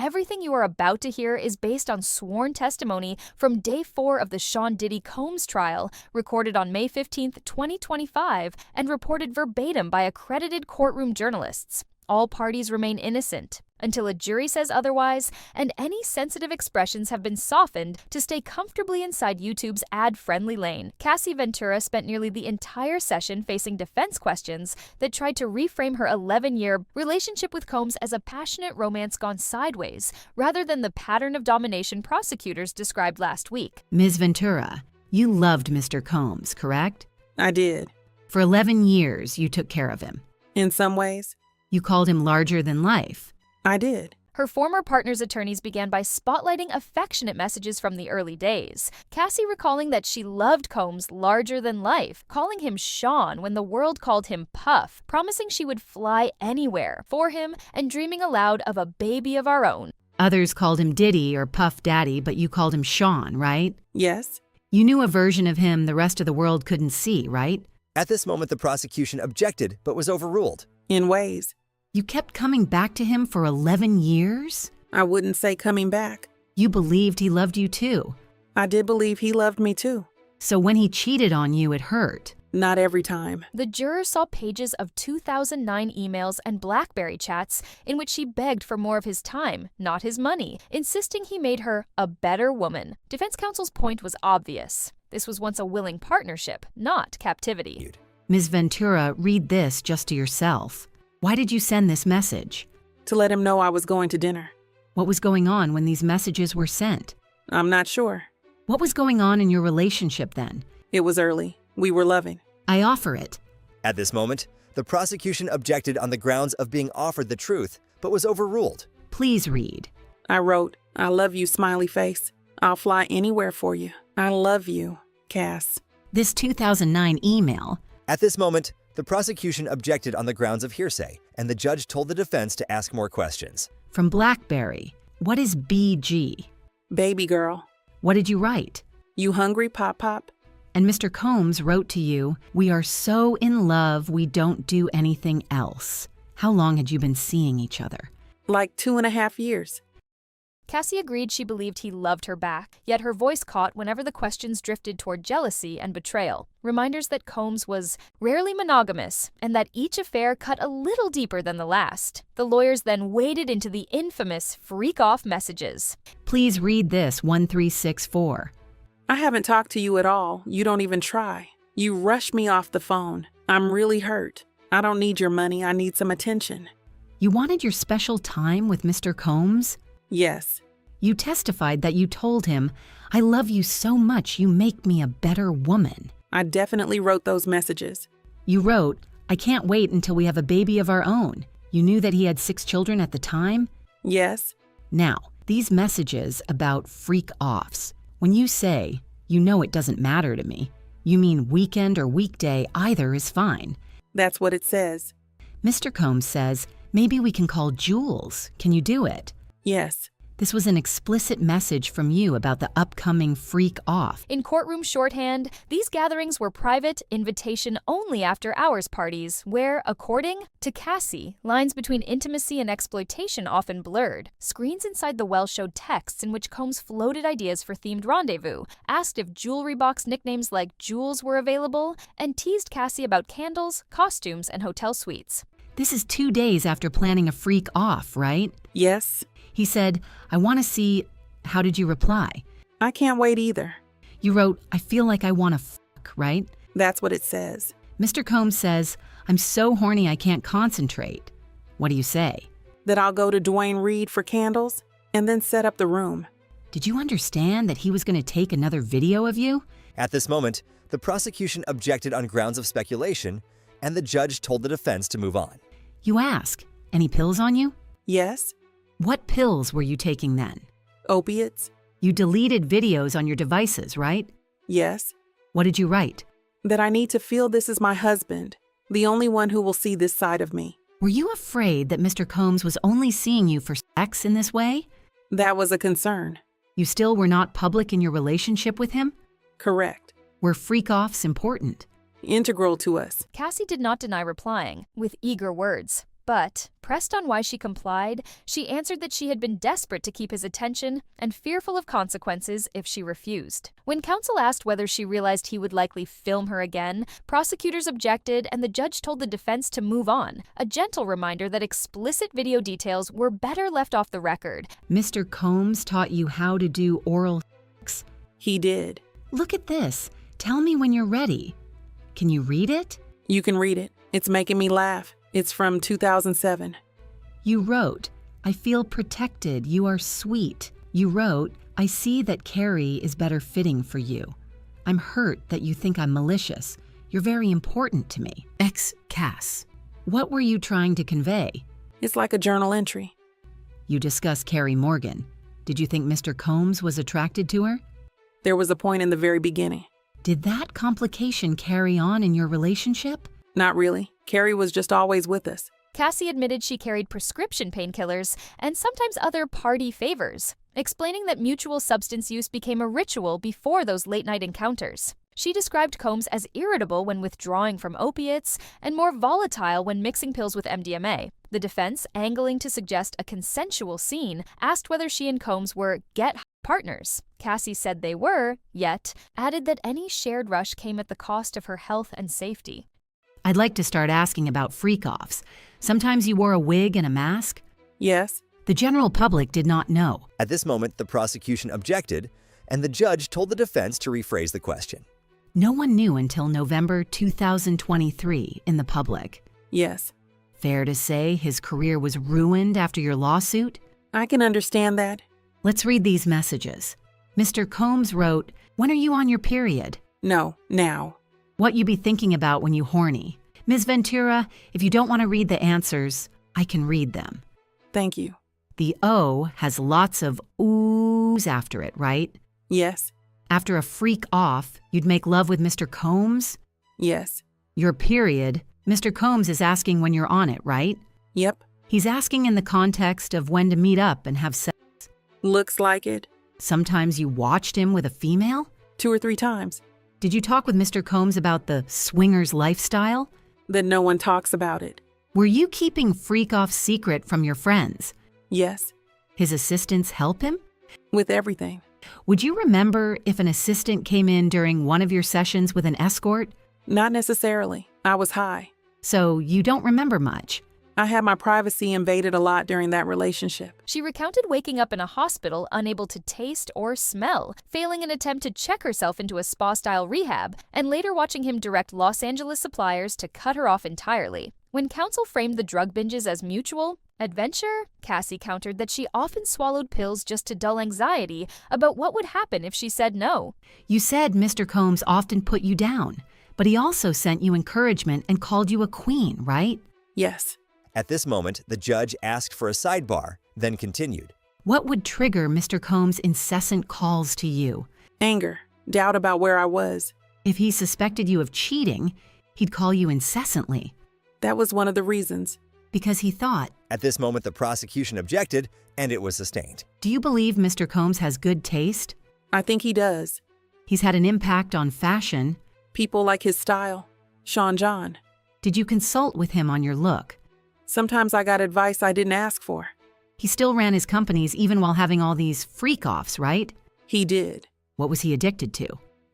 Everything you are about to hear is based on sworn testimony from Day 4 of the Sean Diddy Combs trial, recorded on May 15th, 2025, and reported verbatim by accredited courtroom journalists. All parties remain innocent until a jury says otherwise, and any sensitive expressions have been softened to stay comfortably inside YouTube's ad-friendly lane. Cassie Ventura spent nearly the entire session facing defense questions that tried to reframe her 11-year relationship with Combs as a passionate romance gone sideways, rather than the pattern of domination prosecutors described last week. Ms. Ventura, you loved Mr. Combs, correct? I did. For 11 years, you took care of him. In some ways. You called him larger than life. I did. Her former partner's attorneys began by spotlighting affectionate messages from the early days, Cassie recalling that she loved Combs larger than life, calling him Sean when the world called him Puff, promising she would fly anywhere for him, and dreaming aloud of a baby of our own. Others called him Diddy or Puff Daddy, but you called him Sean, right? Yes. You knew a version of him the rest of the world couldn't see, right? At this moment, the prosecution objected, but was overruled. In ways. You kept coming back to him for 11 years? I wouldn't say coming back. You believed he loved you too. I did believe he loved me too. So when he cheated on you, it hurt. Not every time. The juror saw pages of 2009 emails and BlackBerry chats in which she begged for more of his time, not his money, insisting he made her a better woman. Defense counsel's point was obvious. This was once a willing partnership, not captivity. Ms. Ventura, read this just to yourself. Why did you send this message? To let him know I was going to dinner. What was going on when these messages were sent? I'm not sure. What was going on in your relationship then? It was early. We were loving. I offer it. At this moment, the prosecution objected on the grounds of being offered the truth, but was overruled. Please read. I wrote, I love you, smiley face. I'll fly anywhere for you. I love you, Cass. This 2009 email. At this moment, the prosecution objected on the grounds of hearsay, and the judge told the defense to ask more questions. From BlackBerry. What is BG? Baby girl. What did you write? You hungry, Pop Pop? And Mr. Combs wrote to you, we are so in love we don't do anything else. How long had you been seeing each other? Like 2.5 years. Cassie agreed she believed he loved her back, yet her voice caught whenever the questions drifted toward jealousy and betrayal, reminders that Combs was rarely monogamous and that each affair cut a little deeper than the last. The lawyers then waded into the infamous freak-off messages. Please read this 1364. I haven't talked to you at all. You don't even try. You rush me off the phone. I'm really hurt. I don't need your money. I need some attention. You wanted your special time with Mr. Combs? Yes. You testified that you told him, I love you so much you make me a better woman. I definitely wrote those messages. You wrote, I can't wait until we have a baby of our own. You knew that he had 6 children at the time? Yes. Now, these messages about freak-offs. When you say, you know it doesn't matter to me, you mean weekend or weekday, either is fine. That's what it says. Mr. Combs says, maybe we can call Jules. Can you do it? Yes. This was an explicit message from you about the upcoming freak-off. In courtroom shorthand, these gatherings were private, invitation-only after-hours parties where, according to Cassie, lines between intimacy and exploitation often blurred. Screens inside the well showed texts in which Combs floated ideas for themed rendezvous, asked if jewelry box nicknames like Jules were available, and teased Cassie about candles, costumes, and hotel suites. This is 2 days after planning a freak-off, right? Yes. He said, I want to see. How did you reply? I can't wait either. You wrote, I feel like I want to fuck, right? That's what it says. Mr. Combs says, I'm so horny I can't concentrate. What do you say? That I'll go to Dwayne Reed for candles and then set up the room. Did you understand that he was going to take another video of you? At this moment, the prosecution objected on grounds of speculation, and the judge told the defense to move on. You ask, any pills on you? Yes. What pills were you taking then? Opiates. You deleted videos on your devices, right? Yes. What did you write? That I need to feel this is my husband, the only one who will see this side of me. Were you afraid that Mr. Combs was only seeing you for sex in this way? That was a concern. You still were not public in your relationship with him? Correct. Were freak-offs important? Integral to us. Cassie did not deny replying, with eager words. But, pressed on why she complied, she answered that she had been desperate to keep his attention and fearful of consequences if she refused. When counsel asked whether she realized he would likely film her again, prosecutors objected and the judge told the defense to move on, a gentle reminder that explicit video details were better left off the record. Mr. Combs taught you how to do oral sex? He did. Look at this. Tell me when you're ready. Can you read it? You can read it. It's making me laugh. It's from 2007. You wrote, I feel protected. You are sweet. You wrote, I see that Carrie is better fitting for you. I'm hurt that you think I'm malicious. You're very important to me. Cass. What were you trying to convey? It's like a journal entry. You discuss Carrie Morgan. Did you think Mr. Combs was attracted to her? There was a point in the very beginning. Did that complication carry on in your relationship? Not really. Carrie was just always with us. Cassie admitted she carried prescription painkillers and sometimes other party favors, explaining that mutual substance use became a ritual before those late-night encounters. She described Combs as irritable when withdrawing from opiates and more volatile when mixing pills with MDMA. The defense, angling to suggest a consensual scene, asked whether she and Combs were get partners. Cassie said they were, yet added that any shared rush came at the cost of her health and safety. I'd like to start asking about freak-offs. Sometimes you wore a wig and a mask? Yes. The general public did not know. At this moment, the prosecution objected, and the judge told the defense to rephrase the question. No one knew until November 2023 in the public. Yes. Fair to say his career was ruined after your lawsuit? I can understand that. Let's read these messages. Mr. Combs wrote, when are you on your period? No, now. What you be thinking about when you horny. Ms. Ventura, if you don't want to read the answers, I can read them. Thank you. The O has lots of oohs after it, right? Yes. After a freak off, you'd make love with Mr. Combs? Yes. Your period, Mr. Combs is asking when you're on it, right? Yep. He's asking in the context of when to meet up and have sex. Looks like it. Sometimes you watched him with a female? 2 or 3 times. Did you talk with Mr. Combs about the swingers lifestyle? That no one talks about it. Were you keeping freak-off secret from your friends? Yes. His assistants help him? With everything. Would you remember if an assistant came in during one of your sessions with an escort? Not necessarily. I was high. So you don't remember much. I had my privacy invaded a lot during that relationship. She recounted waking up in a hospital unable to taste or smell, failing an attempt to check herself into a spa-style rehab, and later watching him direct Los Angeles suppliers to cut her off entirely. When counsel framed the drug binges as mutual adventure, Cassie countered that she often swallowed pills just to dull anxiety about what would happen if she said no. You said Mr. Combs often put you down, but he also sent you encouragement and called you a queen, right? Yes. At this moment, the judge asked for a sidebar, then continued. What would trigger Mr. Combs' incessant calls to you? Anger. Doubt about where I was. If he suspected you of cheating, he'd call you incessantly. That was one of the reasons. Because he thought. At this moment, the prosecution objected, and it was sustained. Do you believe Mr. Combs has good taste? I think he does. He's had an impact on fashion. People like his style. Sean John. Did you consult with him on your look? Sometimes I got advice I didn't ask for. He still ran his companies even while having all these freak-offs, right? He did. What was he addicted to?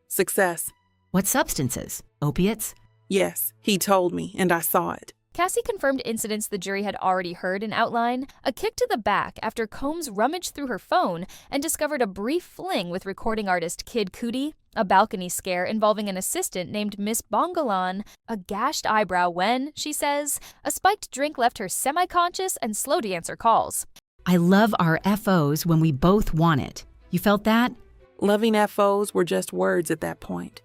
Success. What substances? Opiates? Yes, he told me, and I saw it. Cassie confirmed incidents the jury had already heard in outline, a kick to the back after Combs rummaged through her phone and discovered a brief fling with recording artist Kid Cudi, a balcony scare involving an assistant named Miss Bongalan, a gashed eyebrow when, she says, a spiked drink left her semi-conscious and slow to answer calls. I love our FOs when we both want it. You felt that? Loving FOs were just words at that point.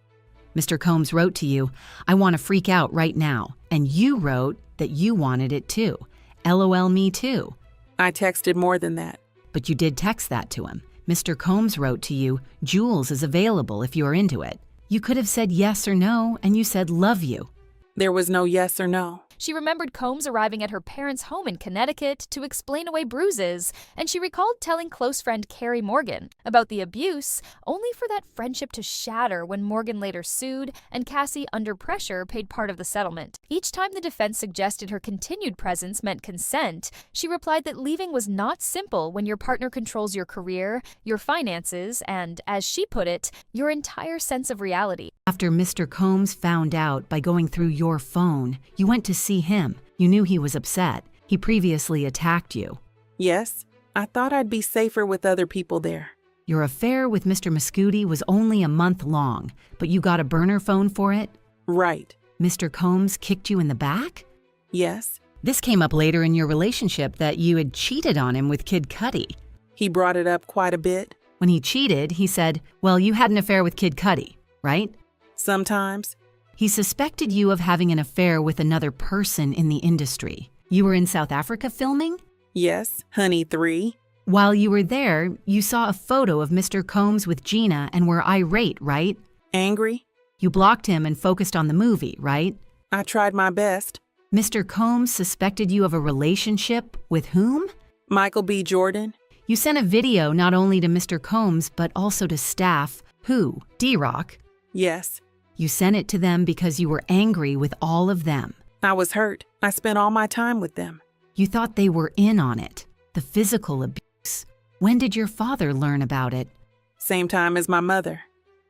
Mr. Combs wrote to you, I want to freak out right now. And you wrote that you wanted it too. LOL me too. I texted more than that. But you did text that to him. Mr. Combs wrote to you, Jules is available if you're into it. You could have said yes or no, and you said love you. There was no yes or no. She remembered Combs arriving at her parents' home in Connecticut to explain away bruises, and she recalled telling close friend Carrie Morgan about the abuse, only for that friendship to shatter when Morgan later sued and Cassie, under pressure, paid part of the settlement. Each time the defense suggested her continued presence meant consent, she replied that leaving was not simple when your partner controls your career, your finances, and, as she put it, your entire sense of reality. After Mr. Combs found out by going through your phone, you went to see him. You knew he was upset. He previously attacked you. Yes, I thought I'd be safer with other people there. Your affair with Mr. Muscudi was only a month long, but you got a burner phone for it? Right. Mr. Combs kicked you in the back? Yes. This came up later in your relationship that you had cheated on him with Kid Cudi. He brought it up quite a bit. When he cheated, he said, well, you had an affair with Kid Cudi, right? Sometimes. He suspected you of having an affair with another person in the industry. You were in South Africa filming? Yes, Honey 3. While you were there, you saw a photo of Mr. Combs with Gina and were irate, right? Angry? You blocked him and focused on the movie, right? I tried my best. Mr. Combs suspected you of a relationship with whom? Michael B. Jordan. You sent a video not only to Mr. Combs, but also to staff. Who? D-Rock? Yes. You sent it to them because you were angry with all of them. I was hurt. I spent all my time with them. You thought they were in on it. The physical abuse. When did your father learn about it? Same time as my mother.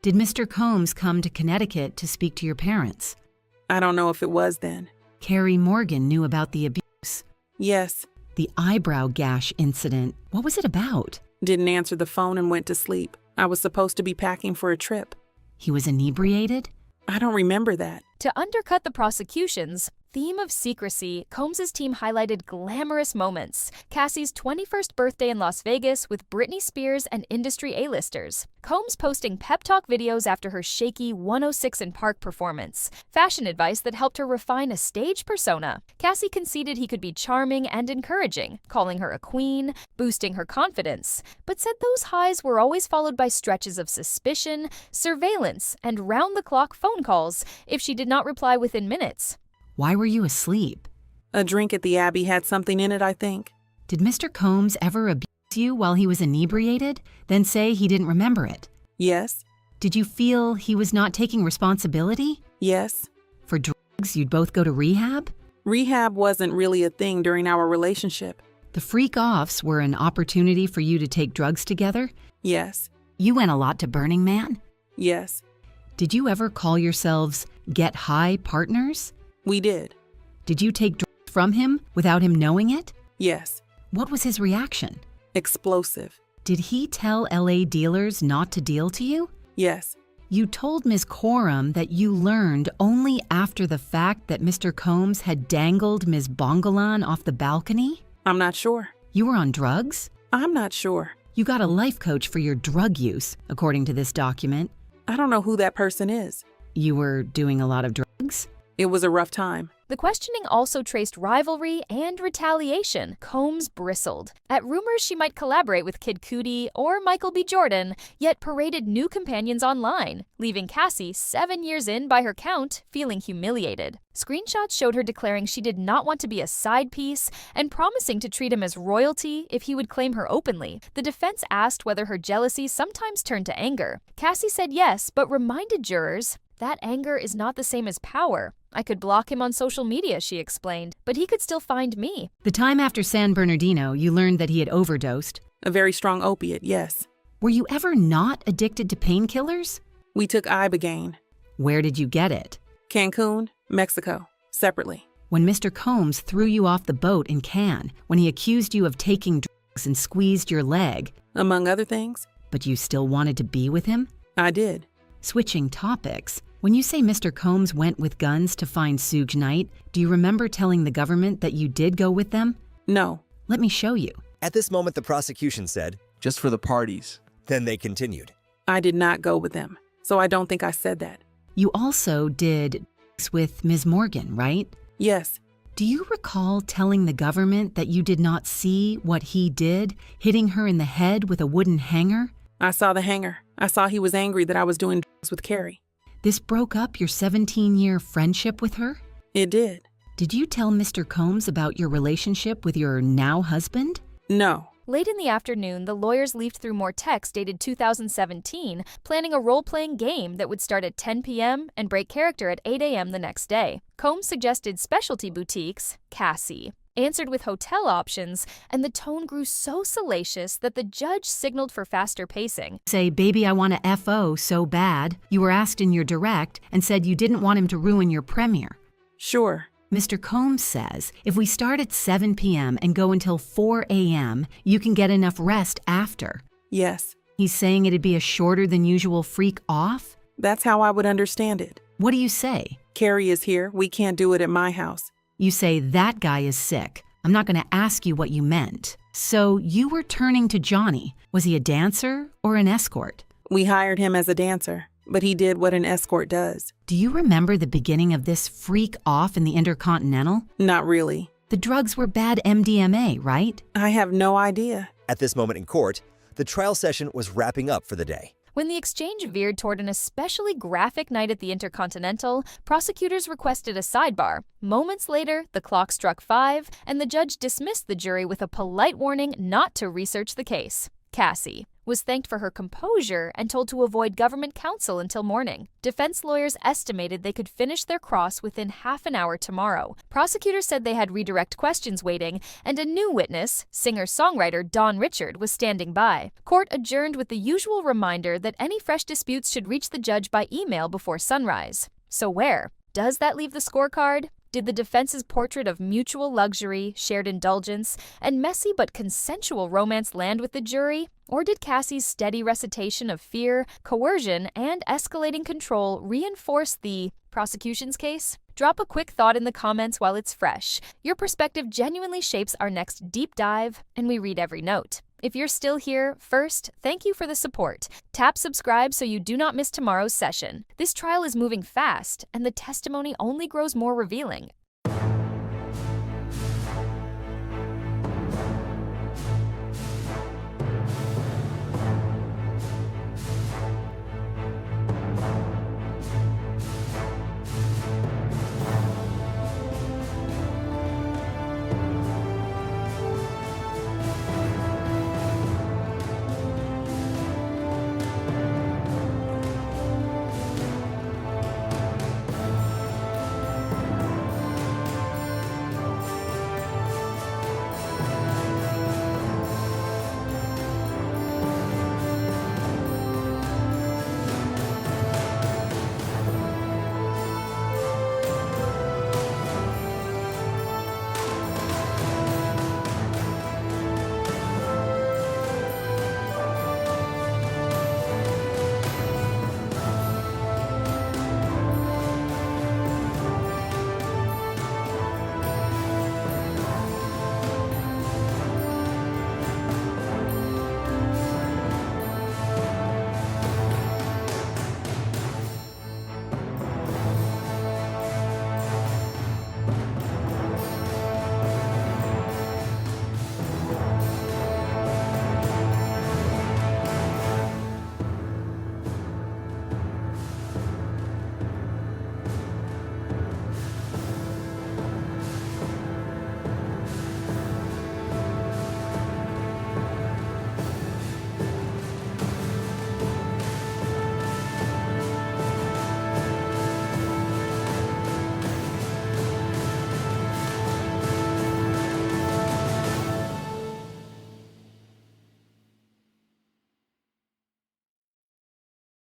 Did Mr. Combs come to Connecticut to speak to your parents? I don't know if it was then. Carrie Morgan knew about the abuse. Yes. The eyebrow gash incident, what was it about? Didn't answer the phone and went to sleep. I was supposed to be packing for a trip. He was inebriated? I don't remember that. To undercut the prosecution's theme of secrecy, Combs' team highlighted glamorous moments. Cassie's 21st birthday in Las Vegas with Britney Spears and industry A-listers. Combs posting pep talk videos after her shaky 106 in Park performance. Fashion advice that helped her refine a stage persona. Cassie conceded he could be charming and encouraging, calling her a queen, boosting her confidence, but said those highs were always followed by stretches of suspicion, surveillance, and round-the-clock phone calls if she did not reply within minutes. Why were you asleep? A drink at the Abbey had something in it, I think. Did Mr. Combs ever abuse you while he was inebriated, then say he didn't remember it? Yes. Did you feel he was not taking responsibility? Yes. For drugs, you'd both go to rehab? Rehab wasn't really a thing during our relationship. The freak-offs were an opportunity for you to take drugs together? Yes. You went a lot to Burning Man? Yes. Did you ever call yourselves Get High Partners? We did. Did you take drugs from him without him knowing it? Yes. What was his reaction? Explosive. Did he tell LA dealers not to deal to you? Yes. You told Ms. Courtroom that you learned only after the fact that Mr. Combs had dangled Ms. Bongolan off the balcony? I'm not sure. You were on drugs? I'm not sure. You got a life coach for your drug use, according to this document. I don't know who that person is. You were doing a lot of drugs? It was a rough time. The questioning also traced rivalry and retaliation. Combs bristled at rumors she might collaborate with Kid Cudi or Michael B. Jordan, yet paraded new companions online, leaving Cassie, 7 years in by her count, feeling humiliated. Screenshots showed her declaring she did not want to be a side piece and promising to treat him as royalty if he would claim her openly. The defense asked whether her jealousy sometimes turned to anger. Cassie said yes, but reminded jurors that anger is not the same as power. I could block him on social media, she explained, but he could still find me. The time after San Bernardino, you learned that he had overdosed. A very strong opiate, yes. Were you ever not addicted to painkillers? We took Ibogaine. Where did you get it? Cancun, Mexico, separately. When Mr. Combs threw you off the boat in Cannes, when he accused you of taking drugs and squeezed your leg. Among other things. But you still wanted to be with him? I did. Switching topics, when you say Mr. Combs went with guns to find Suge Knight, do you remember telling the government that you did go with them? No. Let me show you. At this moment, the prosecution said, just for the parties. Then they continued. I did not go with them, so I don't think I said that. You also did with Ms. Morgan, right? Yes. Do you recall telling the government that you did not see what he did, hitting her in the head with a wooden hanger? I saw the hanger. I saw he was angry that I was doing drugs with Carrie. This broke up your 17-year friendship with her? It did. Did you tell Mr. Combs about your relationship with your now husband? No. Late in the afternoon, the lawyers leafed through more texts dated 2017, planning a role-playing game that would start at 10 p.m. and break character at 8 a.m. the next day. Combs suggested specialty boutiques, Cassie, answered with hotel options, and the tone grew so salacious that the judge signaled for faster pacing. Say, baby, I want to FO so bad. You were asked in your direct and said you didn't want him to ruin your premiere. Sure. Mr. Combs says, if we start at 7 p.m. and go until 4 a.m., you can get enough rest after. Yes. He's saying it'd be a shorter than usual freak off? That's how I would understand it. What do you say? Carrie is here. We can't do it at my house. You say, that guy is sick. I'm not going to ask you what you meant. So you were turning to Johnny. Was he a dancer or an escort? We hired him as a dancer, but he did what an escort does. Do you remember the beginning of this freak off in the Intercontinental? Not really. The drugs were bad MDMA, right? I have no idea. At this moment in court, the trial session was wrapping up for the day. When the exchange veered toward an especially graphic night at the Intercontinental, prosecutors requested a sidebar. Moments later, the clock struck 5, and the judge dismissed the jury with a polite warning not to research the case. Cassie was thanked for her composure and told to avoid government counsel until morning. Defense lawyers estimated they could finish their cross within half an hour tomorrow. Prosecutors said they had redirect questions waiting, and a new witness, singer-songwriter Don Richard, was standing by. Court adjourned with the usual reminder that any fresh disputes should reach the judge by email before sunrise. So where does that leave the scorecard? Did the defense's portrait of mutual luxury, shared indulgence, and messy but consensual romance land with the jury? Or did Cassie's steady recitation of fear, coercion, and escalating control reinforce the prosecution's case? Drop a quick thought in the comments while it's fresh. Your perspective genuinely shapes our next deep dive, and we read every note. If you're still here, first, thank you for the support. Tap subscribe so you do not miss tomorrow's session. This trial is moving fast, and the testimony only grows more revealing.